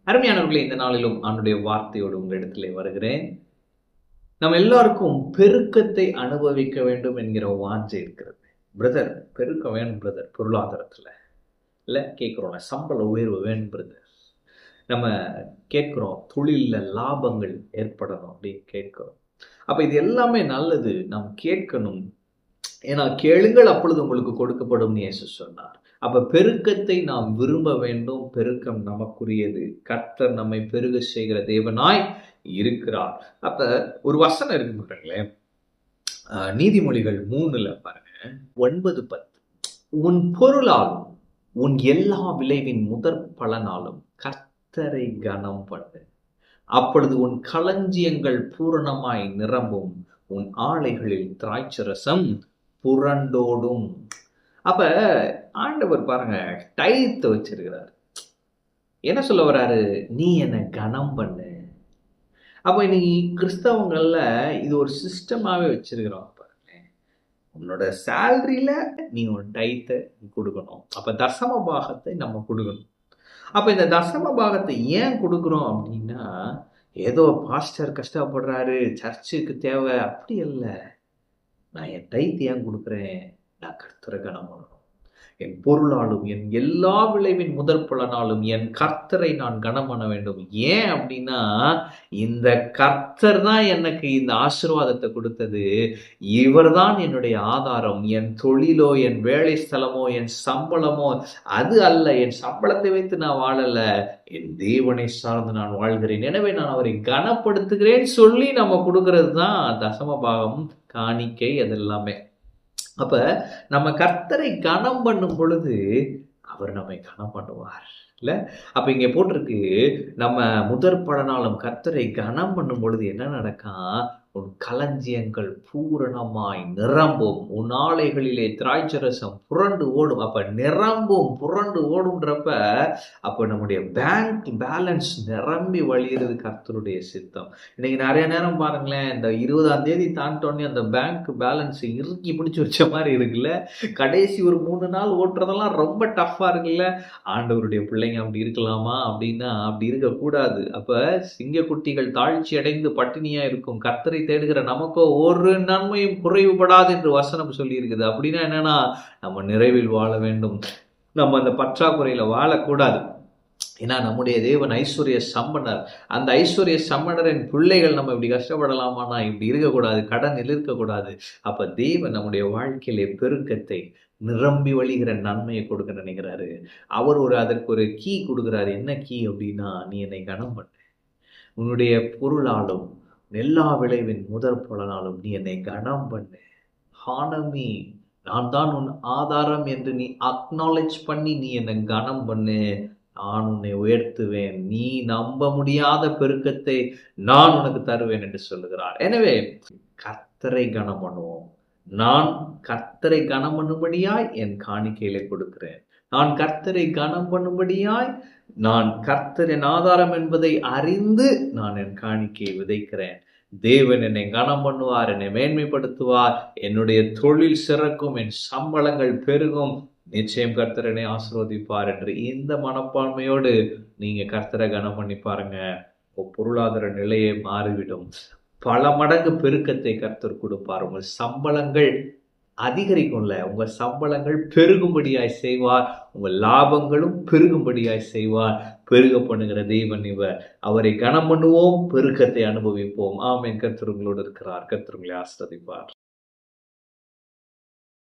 அருமையானவர்களே, இந்த நாளிலும் ஆண்டுடைய வார்த்தையோடு உங்களிடத்திலே வருகிறேன். நம்ம எல்லாருக்கும் பெருக்கத்தை அனுபவிக்க வேண்டும் என்கிற வாஞ்சை இருக்கிறது. பிரதர், பெருக்கம் வேணும் பிரதர், பொருளாதாரத்துல இல்ல கேட்கிறோம். சம்பள உயர்வு வேணும் பிரதர், நம்ம கேட்கிறோம். தொழில்ல லாபங்கள் ஏற்படணும் அப்படின்னு கேட்கிறோம். அப்ப இது எல்லாமே நல்லது, நாம் கேட்கணும். ஏன்னா கேளுங்கள் அப்பொழுது உங்களுக்கு கொடுக்கப்படும் இயேசு சொன்னார். அப்ப பெருக்கத்தை நாம் விரும்ப வேண்டும். பெருக்கம் நமக்குரியது. கர்த்தர் நம்மை பெருக செய்கிற தேவனாய் இருக்கிறார். அப்ப ஒரு வசனம் இருக்கு பாருங்களேன், நீதிமொழிகள் 3 பாருங்க, 9-10. உன் பொருளாலும் உன் எல்லா விளைவின் முதற் பலனாலும் கர்த்தரை கனம் பண்ணு. அப்பொழுது உன் களஞ்சியங்கள் பூரணமாய் நிரம்பும், உன் ஆலைகளில் திராட்சரசம் புரண்டோடும். அப்ப ஆண்டவர் பாருங்க டைத் வச்சிருக்கிறார். என்ன சொல்ல வர்றாரு? நீ என்னை கனம் பண்ணு. அப்ப இன்னைக்கு கிறிஸ்தவங்கள்ல இது ஒரு சிஸ்டமாவே வச்சிருக்கிறோம். உன்னோட சேலரியில நீ உன் டைத்தை கொடுக்கணும். அப்ப தசம பாகத்தை நம்ம கொடுக்கணும். அப்ப இந்த தசம பாகத்தை ஏன் கொடுக்குறோம் அப்படின்னா, ஏதோ பாஸ்டர் கஷ்டப்படுறாரு, சர்ச்சுக்கு தேவை, அப்படி அல்ல. நான் என் டைத் ஏன் கொடுக்குறேன்? நான் கர்த்தரை கனம் பண்ணணும். என் பொருளாலும் என் எல்லா விளைவின் முதற் பலனாலும் என் கர்த்தரை நான் கனம் பண்ண வேண்டும். ஏன் அப்படின்னா, இந்த கர்த்தர் தான் எனக்கு இந்த ஆசீர்வாதத்தை கொடுத்தது. இவர் தான் என்னுடைய ஆதாரம். என் தொழிலோ, என் வேலை ஸ்தலமோ, என் சம்பளமோ அது அல்ல. என் சம்பளத்தை வைத்து நான் வாழல, என் தேவனை சார்ந்து நான் வாழ்கிறேன். எனவே நான் அவரை கனப்படுத்துகிறேன் சொல்லி நம்ம கொடுக்கறது தான் தசம பாகம், காணிக்கை, அது எல்லாமே. அப்ப நம்ம கர்த்தரை கனம் பண்ணும் பொழுது அவர் நம்மை கனம் பண்ணுவார் இல்ல. அப்ப இங்க போட்டிருக்கு, நம்ம முதற் பலனாலும் கர்த்தரை கனம் பண்ணும் பொழுது என்ன நடக்கும்? உன் களஞ்சியங்கள் பூரணமாய் நிரம்பும், உன் ஆலைகளிலே திராட்சரசம் புரண்டு ஓடும். அப்ப நிரம்பும் புரண்டு ஓடும்ன்றப்ப அப்ப நம்முடைய பேங்க் பேலன்ஸ் நிரம்பி வழியிறது கர்த்தருடைய சித்தம். இன்னைக்கு நிறைய நேரம் பாருங்களேன், இந்த 20ஆம் தேதி தாண்டோடனே அந்த பேங்க் பேலன்ஸ் இறுக்கி பிடிச்சி வச்ச மாதிரி இருக்குல்ல. கடைசி ஒரு 3 நாள் ஓட்டுறதெல்லாம் ரொம்ப டஃப்பா இருக்குல்ல. ஆண்டவருடைய பிள்ளைங்க அப்படி இருக்கலாமா அப்படின்னா அப்படி இருக்கக்கூடாது. அப்ப சிங்கக்குட்டிகள் தாழ்ச்சி அடைந்து பட்டினியா இருக்கும், கர்த்தரை தேடுகிற நமக்கோ ஒரு நன்மையும் குறைவுபடாது என்று வசனம் சொல்லி இருக்குது. அப்படின்னா என்னன்னா, நம்ம நிறைவில் வாழ வேண்டும், நம்ம அந்த பற்றாக்குறையில வாழக்கூடாது. ஏன்னா நம்முடைய தேவன் ஐஸ்வர்ய சம்பனர். அந்த ஐஸ்வர்ய சம்பனரின் பிள்ளைகள் நம்ம இப்படி கஷ்டப்படலாமானா இப்படி இருக்கக்கூடாது, கடனில் இருக்கக்கூடாது. அப்ப தேவன் நம்முடைய வாழ்க்கையிலே பெருக்கத்தை, நிரம்பி வழிகிற நன்மையை கொடுக்க நினைக்கிறாரு. அவர் அதற்கு ஒரு கீ கொடுக்குறாரு. என்ன கீ அப்படின்னா, நீ என்னை கனம் பண்ணு. உன்னுடைய பொருளாலும் எல்லா விளைவின் முதற் பலனாலும் நீ என்னை கனம் பண்ணு. ஹானமி, நான் தான் உன் ஆதாரம் என்று நீ அக்னாலேஜ் பண்ணி நீ என்னை கனம் பண்ணு. நான் உன்னை உயர்த்துவேன். நீ நம்ப முடியாத பெருக்கத்தை நான் உனக்கு தருவேன் என்று சொல்லுகிறார். எனவே கர்த்தரை கனம் பண்ணுவோம். நான் கர்த்தரை கனம் பண்ணும்படியாய் என் காணிக்கையிலே கொடுக்கிறேன். நான் கர்த்தரை கனம் பண்ணும்படியாய் நான் கர்த்தரின் ஆதாரம் என்பதை அறிந்து நான் என் காணிக்கையை விதைக்கிறேன். தேவன் என்னை கனம் பண்ணுவார், என்னை மேன்மைப்படுத்துவார், என்னுடைய தொழில் சிறக்கும், என் சம்பளங்கள் பெருகும், நிச்சயம் கர்த்தர் என்னை ஆசீர்வதிப்பார் என்று இந்த மனப்பான்மையோடு நீங்க கர்த்தரை கனம் பண்ணி பாருங்க. பொருளாதார நிலையை மாறிவிடும். பல மடங்கு பெருக்கத்தை கர்த்தர் கொடுப்பார். உங்கள் சம்பளங்கள் அதிகரிக்கும்ல, உங்க சம்பளங்கள் பெருகும்படியாய் செய்வார், உங்கள் லாபங்களும் பெருகும்படியாய் செய்வார். பெருக பண்ணுகிற தேவன் இவர். அவரை கனம் பண்ணுவோம், பெருக்கத்தை அனுபவிப்போம். ஆமென். கர்த்தர் உங்களோடு இருக்கிறார். கர்த்தர் உங்களை ஆசீர்வதிப்பார்.